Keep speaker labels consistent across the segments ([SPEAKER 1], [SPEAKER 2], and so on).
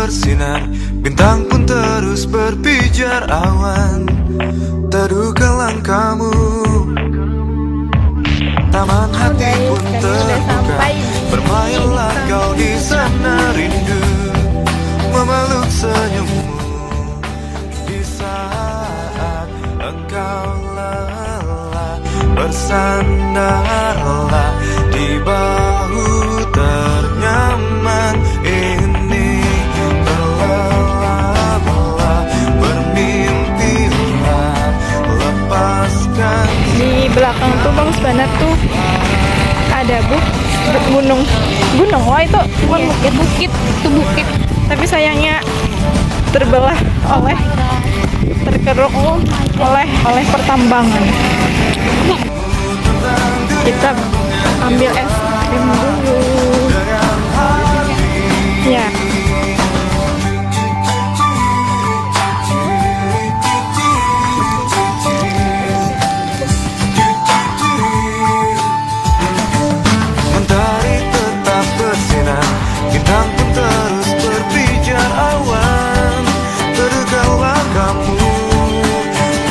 [SPEAKER 1] bersinar, bintang pun terus berpijar. Awan terduga langkahmu, taman hati pun terbuka. Bermainlah kau di sana, rindu memeluk senyummu di saat engkau lelah. Bersandarlah di bahu ternyaman ini, berlelah-lelah, bermimpilah, lepaskan.
[SPEAKER 2] Di belakang tuh Bang Sebanar tuh ada gunung. Oh itu bukan bukit itu bukit. Tapi sayangnya terbelah terkeruk oleh pertambangan. Kita ambil es krim dulu. Ya.
[SPEAKER 1] Mentari tetap bersinar, bintang pun terus berpijar. Awan terdugalah kamu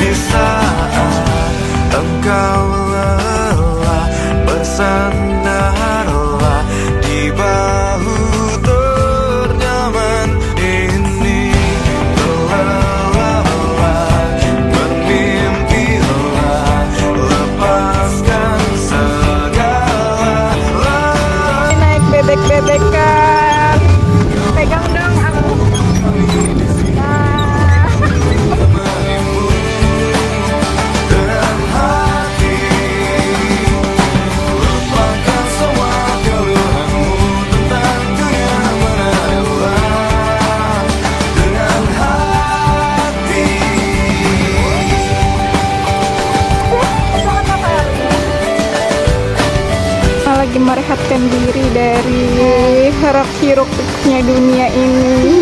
[SPEAKER 1] di saat engkau lelah. Bersandarlah di bahu ternyaman ini, berlelah-lelah, bermimpilah, lepaskan segala.
[SPEAKER 2] Naik bebek-bebekan. Pegang dong aku.
[SPEAKER 1] Dengan hati, lupakan semua keluhanmu tentang dunia menaruhlah. Dengan hati,
[SPEAKER 2] Lagi merehatkan diri dari hiruk-hiruknya dunia ini.